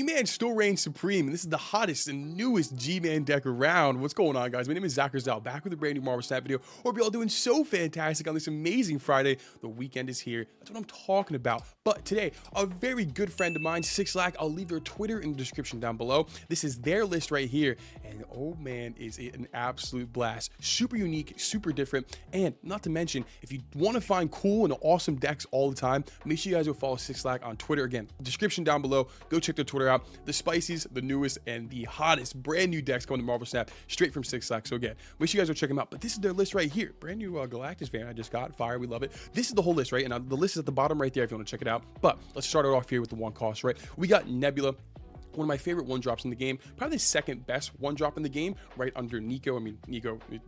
G-Man still reigns supreme, and this is the hottest and newest G-Man deck around. What's going on, guys? My name is Zach Rizal, back with a brand new Marvel Snap video. Hope you're all doing so fantastic on this amazing Friday. The weekend is here. That's what I'm talking about. But today, a very good friend of mine, Sixlack, I'll leave their Twitter in the description down below. This is their list right here, and oh man, is it an absolute blast. Super unique, super different, and not to mention, if you want to find cool and awesome decks all the time, make sure you guys go follow Sixlack on Twitter. Again, description down below. Go check their Twitter out. The spiciest, the newest, and the hottest brand new decks coming to Marvel Snap straight from Sixlack. So again, make sure you guys go check them out. But this is their list right here. Brand new Galactus fan I just got. Fire, we love it. This is the whole list, right? And the list is at the bottom right there if you want to check it out. But let's start it off here with the one cost, right? We got Nebula. One of my favorite one drops in the game, probably the second best one drop in the game, right under Nico. I mean,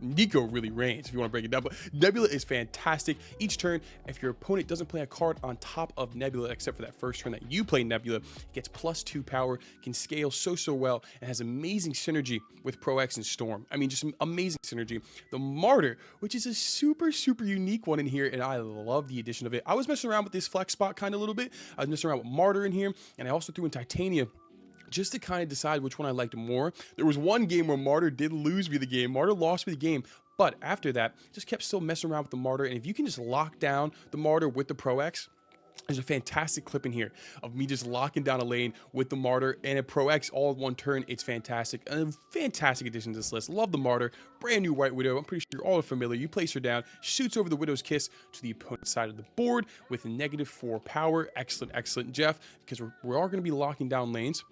Nico really reigns if you want to break it down, but Nebula is fantastic. Each turn, if your opponent doesn't play a card on top of Nebula, except for that first turn that you play Nebula, it gets +2 power, can scale so well, and has amazing synergy with Pro X and Storm. I mean, just amazing synergy. The Martyr, which is a super unique one in here, and I love the addition of it. I was messing around with this flex spot kind of a little bit. I was messing around with Martyr in here, and I also threw in Titania, just to kind of decide which one I liked more. There was one game where Martyr did lose me the game. Martyr lost me the game, but after that, just kept still messing around with the Martyr. And if you can just lock down the Martyr with the Pro X, there's a fantastic clip in here of me just locking down a lane with the Martyr and a Pro X all in one turn. It's fantastic. A fantastic addition to this list. Love the Martyr. Brand new White Widow. I'm pretty sure you're all familiar. You place her down, shoots over the Widow's Kiss to the opponent's side of the board with a -4 power. Excellent, Jeff, because we are going to be locking down lanes.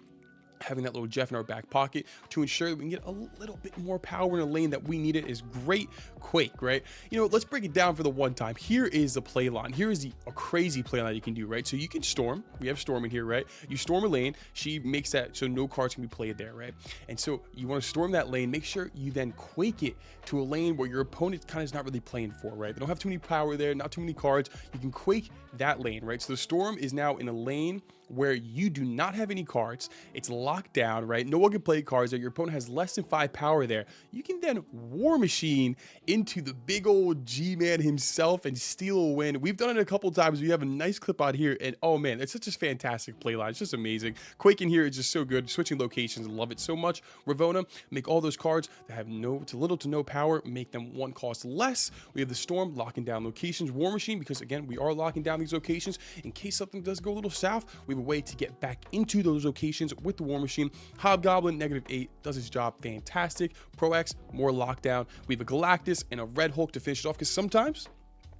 Having that little Jeff in our back pocket to ensure that we can get a little bit more power in a lane that we need it is great. Quake, right? You know, let's break it down for the one time. Here is the play line. Here is a crazy play line you can do, right? So you can storm. We have Storm in here, right? You storm a lane. She makes that so no cards can be played there, right? And so you want to storm that lane. Make sure you then Quake it to a lane where your opponent kind of is not really playing for, right? They don't have too many power there, not too many cards. You can Quake that lane, right? So the Storm is now in a lane where you do not have any cards. It's locked down, right? No one can play cards there. Your opponent has less than 5 power there. You can then War Machine into the big old G-Man himself and steal a win. We've done it a couple times. We have a nice clip out here, and oh man, it's such a fantastic play line. It's just amazing. Quake in here is just so good. Switching locations, love it so much. Ravonna, make all those cards that have little to no power, make them one cost less. We have the Storm, locking down locations. War Machine, because again, we are locking down these locations in case something does go a little south. We have a way to get back into those locations with the War Machine. Hobgoblin, -8, does his job fantastic. Pro X, more lockdown. We have a Galactus and a Red Hulk to finish it off, because sometimes,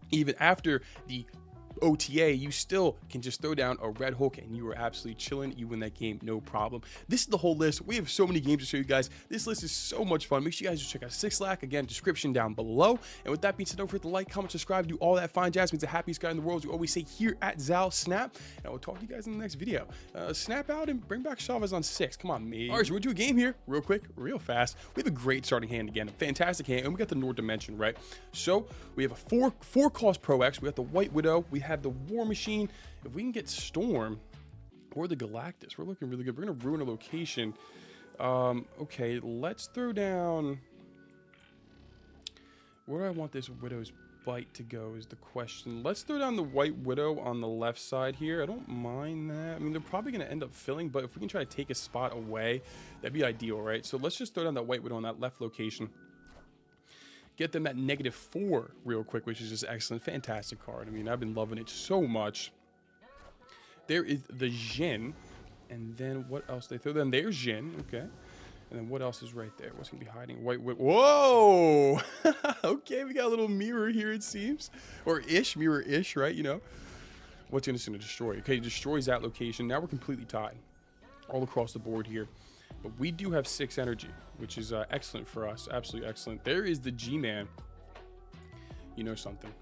even after the OTA, you still can just throw down a Red Hulk and you are absolutely chilling. You win that game, no problem. This is the whole list. We have so many games to show you guys. This list is so much fun. Make sure you guys just check out Sixlack. Again, description down below. And with that being said, don't forget to like, comment, subscribe, do all that fine jazz. Means the happiest guy in the world, as we always say here at Zal Snap. And I will talk to you guys in the next video. Snap out and bring back Chavez on 6. Come on, me. All right, so we're going to do a game here real quick, real fast. We have a great starting hand again, a fantastic hand, and we got the Nord Dimension, right? So we have a four cost Pro X. We got the White Widow. We have the War Machine. If we can get Storm or the Galactus, we're looking really good. We're going to ruin a location. Okay, let's throw down... Where do I want this Widow's Bite to go is the question. Let's throw down the White Widow on the left side here. I don't mind that. I mean, they're probably going to end up filling, but if we can try to take a spot away, that'd be ideal, right? So let's just throw down that White Widow on that left location. Get them at -4 real quick, which is just excellent. Fantastic card. I mean, I've been loving it so much. There is the Jin. And then what else? They throw down their Jin. Okay. And then what else is right there? What's going to be hiding? Whoa! Okay, we got a little mirror here, it seems. Or mirror-ish, right? You know. What's going to destroy? Okay, it destroys that location. Now we're completely tied. All across the board here. But we do have 6 energy, which is excellent for us. Absolutely excellent. There is the G-Man. You know something.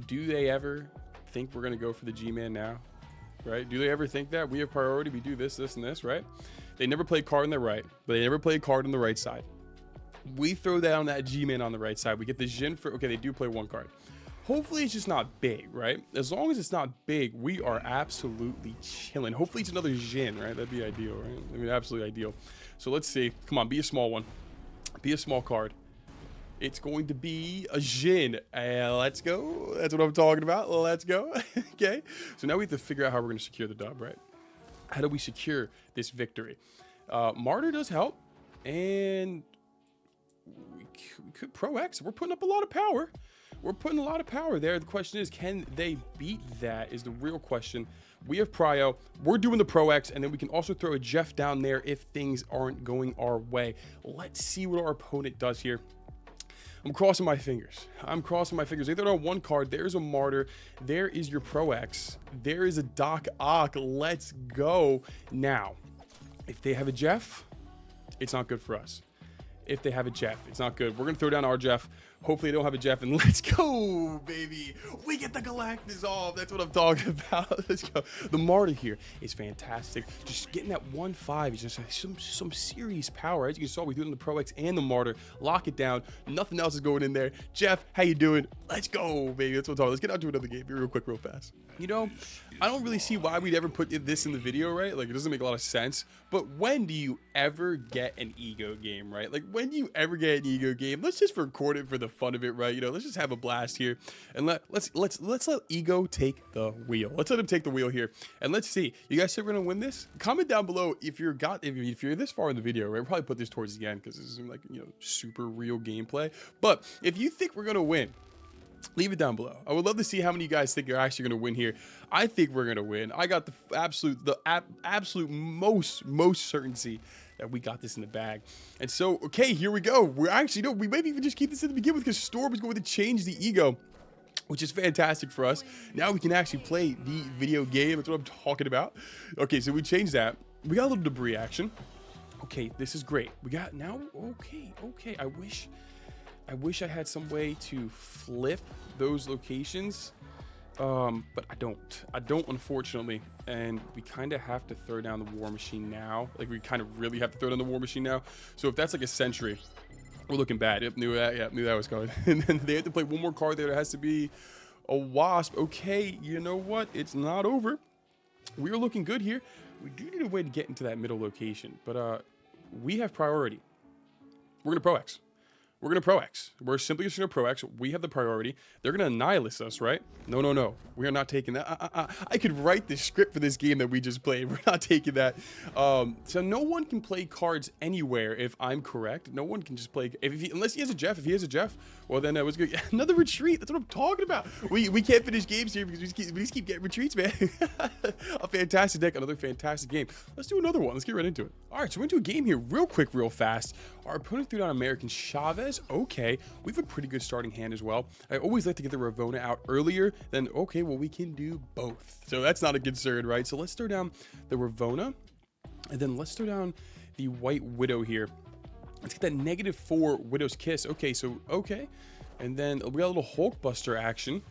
Do they ever think we're going to go for the G-Man now? Right? Do they ever think that? We have priority. We do this, and this, right? They never play a card on the right, but they never play a card on the right side. We throw down that G-Man on the right side. We get the Jin for... Okay, they do play 1 card. Hopefully it's just not big, right? As long as it's not big, we are absolutely chilling. Hopefully it's another Jin, right? That'd be ideal, right? I mean, absolutely ideal. So let's see. Come on, be a small one. Be a small card. It's going to be a Jin. Let's go. That's what I'm talking about. Let's go. Okay. So now we have to figure out how we're going to secure the dub, right? How do we secure this victory? Martyr does help, and we could Pro X. We're putting up a lot of power. We're putting a lot of power there. The question is, can they beat that is the real question. We have Prio. We're doing the Pro X, and then we can also throw a Jeff down there if things aren't going our way. Let's see what our opponent does here. I'm crossing my fingers. I'm crossing my fingers. They throw down one card. There's a Martyr. There is your Pro X. There is a Doc Ock. Let's go. Now, if they have a Jeff, it's not good for us. If they have a Jeff, it's not good. We're going to throw down our Jeff. Hopefully they don't have a Jeff, and let's go, baby. We get the Galactus off. That's what I'm talking about. Let's go. The Martyr here is fantastic. Just getting that 1-5 is just some serious power. As you saw, we do it on the Pro X and the Martyr. Lock it down. Nothing else is going in there. Jeff, how you doing? Let's go, baby. That's what I'm talking about. Let's get out to another game here real quick, real fast. You know, I don't really see why we'd ever put this in the video, right? Like, it doesn't make a lot of sense. But when do you ever get an ego game, right? Like, when do you ever get an ego game? Let's just record it for the fun of it, right? You know, let's just have a blast here, and let's let ego take the wheel. Let's let him take the wheel here, and let's see. You guys think we're gonna win this? Comment down below if you're this far in the video, right? We'll probably put this towards the end because this is like, you know, super real gameplay. But if you think we're gonna win, leave it down below. I would love to see how many of you guys think you're actually going to win here. I think we're going to win. I got the absolute most certainty that we got this in the bag. And so, okay, here we go. We're actually, no, we maybe even just keep this in the beginning with, because Storm is going to change the ego, which is fantastic for us. Now we can actually play the video game. That's what I'm talking about. Okay, so we changed that. We got a little debris action. Okay, this is great. We got now, okay. I wish I had some way to flip those locations, but I don't, unfortunately. And we kind of have to throw down the War Machine now. Like, we kind of really have to throw down the War Machine now. So if that's like a Sentry, we're looking bad. Yep, knew that. Yeah, knew that was coming. And then they have to play one more card there. There has to be a Wasp. Okay, you know what? It's not over. We are looking good here. We do need a way to get into that middle location, but we have priority. We're gonna Pro X. We're going to Pro X. We're simply just going to Pro X. We have the priority. They're going to annihilate us, right? No. We are not taking that. I could write the script for this game that we just played. We're not taking that. So no one can play cards anywhere, if I'm correct. No one can just play... unless he has a Jeff. If he has a Jeff, well, then that was good. Another retreat. That's what I'm talking about. We can't finish games here because we just keep getting retreats, man. A fantastic deck. Another fantastic game. Let's do another one. Let's get right into it. All right, so we're into a game here real quick, real fast. Our opponent threw down American Chavez. Okay, we have a pretty good starting hand as well. I always like to get the Ravona out earlier. Then, okay, well, we can do both. So that's not a concern, right? So let's throw down the Ravona, and then let's throw down the White Widow here. Let's get that -4 Widow's Kiss. Okay, so, okay. And then we got a little Hulkbuster action.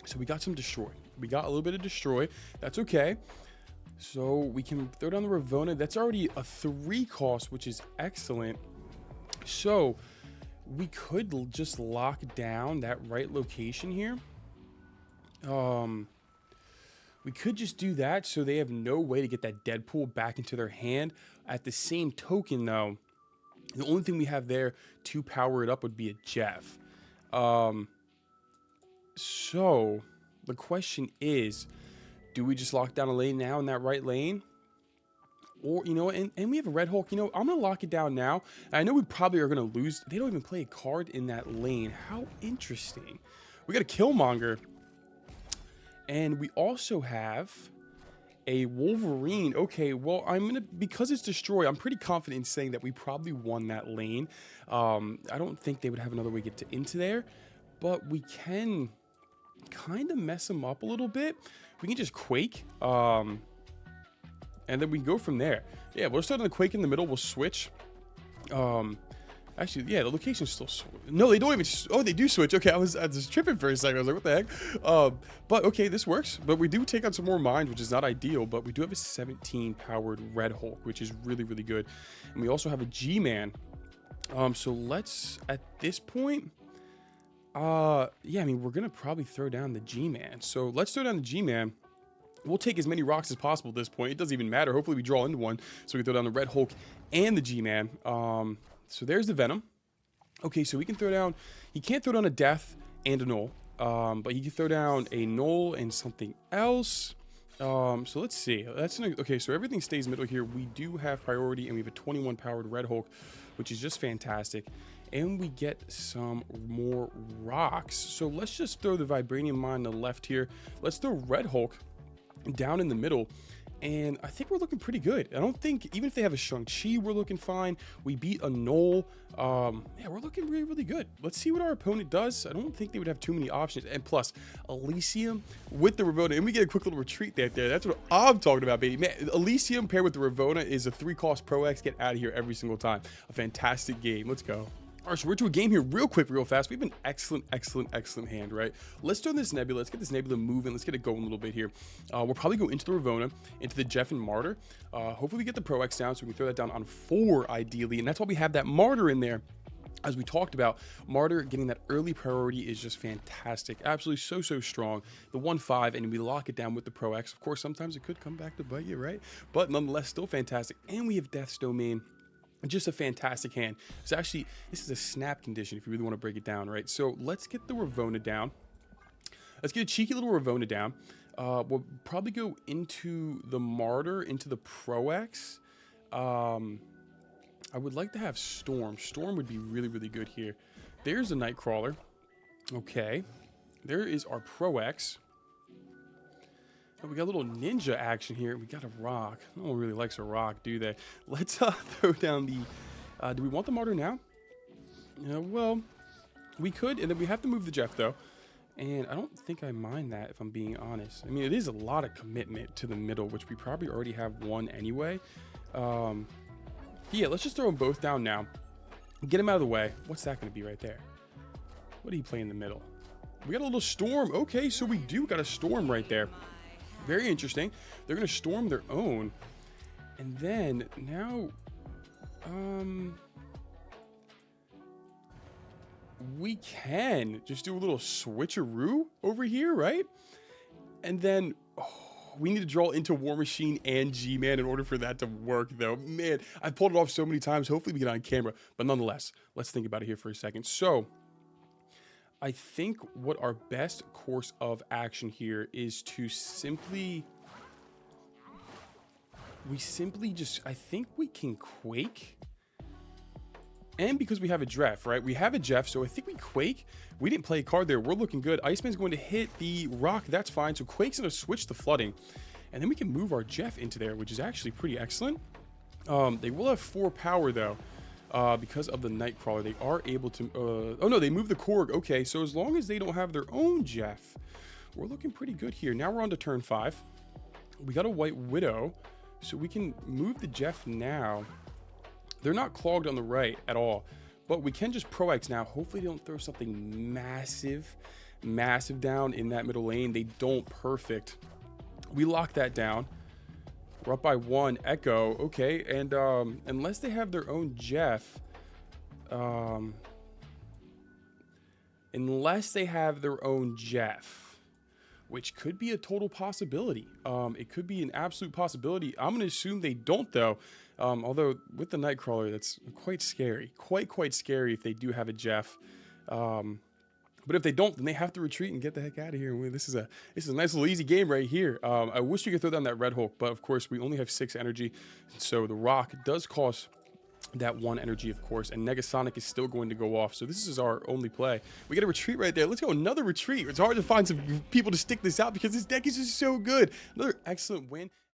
So we got some Destroy. We got a little bit of Destroy. That's okay. So we can throw down the Ravona. That's already a 3 cost, which is excellent. So we could just lock down that right location here. We could just do that so they have no way to get that Deadpool back into their hand. At the same token, though, the only thing we have there to power it up would be a Jeff. So the question is, do we just lock down a lane now in that right lane? Or, you know, and we have a Red Hulk. You know, I'm going to lock it down now. I know we probably are going to lose. They don't even play a card in that lane. How interesting. We got a Killmonger. And we also have a Wolverine. Okay, well, because it's Destroy, I'm pretty confident in saying that we probably won that lane. I don't think they would have another way to get into there. But we can kind of mess them up a little bit. We can just Quake. And then we go from there. Yeah, we'll start on the Quake in the middle. We'll switch. Actually, yeah, the location's still... No, they don't even... Oh, they do switch. Okay, I was just tripping for a second. I was like, what the heck? But, okay, this works. But we do take on some more mines, which is not ideal. But we do have a 17-powered Red Hulk, which is really, really good. And we also have a G-Man. So let's... At this point... yeah, I mean, we're going to probably throw down the G-Man. So let's throw down the G-Man. We'll take as many rocks as possible at this point. It doesn't even matter. Hopefully we draw into one. So we can throw down the Red Hulk and the G-Man. So there's the Venom. Okay, so we can throw down... He can't throw down a Death and a Null. But he can throw down a Null and something else. So let's see. Okay. So everything stays middle here. We do have priority, and we have a 21 powered Red Hulk, which is just fantastic. And we get some more rocks. So let's just throw the Vibranium Mine on the left here. Let's throw Red Hulk down in the middle. And I think we're looking pretty good. I don't think, even if they have a Shang-Chi, we're looking fine. We beat a Knoll. Yeah, we're looking really, really good. Let's see what our opponent does. I don't think they would have too many options. And plus, Elysium with the Ravona. And we get a quick little retreat there. That's what I'm talking about, baby. Man, Elysium paired with the Ravona is a 3-cost Pro X. Get out of here every single time. A fantastic game. Let's go. All right, so we're to a game here real quick, real fast. We have an excellent hand, right? Let's turn this Nebula. Let's get this Nebula moving. Let's get it going a little bit here. We'll probably go into the Ravona, into the Jeff and Martyr. Hopefully we get the Pro X down so we can throw that down on 4 ideally. And that's why we have that Martyr in there. As we talked about, Martyr getting that early priority is just fantastic. Absolutely so strong. The 1-5, and we lock it down with the Pro X. Of course, sometimes it could come back to bite you, right? But nonetheless, still fantastic. And we have Death's Domain. Just a fantastic hand. So actually, this is a snap condition if you really want to break it down, right? So let's get the Ravona down. Let's get a cheeky little Ravona down. We'll probably go into the Martyr, into the Pro X. I would like to have Storm. Storm would be really, really good here. There's a Nightcrawler. Okay. There is our Pro X. Oh, we got a little ninja action here. We got a rock. No one really likes a rock, do they? Let's throw down the... do we want the Martyr now? Well, we could. And then we have to move the Jeff, though. And I don't think I mind that, if I'm being honest. I mean, it is a lot of commitment to the middle, which we probably already have one anyway. Yeah, let's just throw them both down now. Get them out of the way. What's that going to be right there? What do you play in the middle? We got a little Storm. Okay, so we do got a Storm right there. Very interesting. They're going to storm their own. And then now, we can just do a little switcheroo over here, right? And then we need to draw into War Machine and G-Man in order for that to work, though. Man, I've pulled it off so many times. Hopefully we get on camera. But nonetheless, let's think about it here for a second. So I think what our best course of action here is to simply... I think we can Quake. And because we have a Jeff, right? We have a Jeff, so I think we Quake. We didn't play a card there. We're looking good. Iceman's going to hit the rock. That's fine. So Quake's going to switch the flooding. And then we can move our Jeff into there, which is actually pretty excellent. They will have 4 power, though. Because of the Nightcrawler, they are able to... oh, no, they moved the Korg. Okay, so as long as they don't have their own Jeff, we're looking pretty good here. Now we're on to turn 5. We got a White Widow, so we can move the Jeff now. They're not clogged on the right at all, but we can just Pro X now. Hopefully they don't throw something massive down in that middle lane. They don't. Perfect. We lock that down. We're up by 1. Echo. Okay, and unless they have their own Jeff, which could be a total possibility. It could be an absolute possibility. I'm going to assume they don't, though. Although with the Nightcrawler, that's quite scary. Quite scary if they do have a Jeff. But if they don't, then they have to retreat and get the heck out of here. This is a nice little easy game right here. I wish we could throw down that Red Hulk, but of course we only have 6 energy. So the rock does cost that 1 energy, of course, and Negasonic is still going to go off. So this is our only play. We get a retreat right there. Let's go another retreat. It's hard to find some people to stick this out because this deck is just so good. Another excellent win.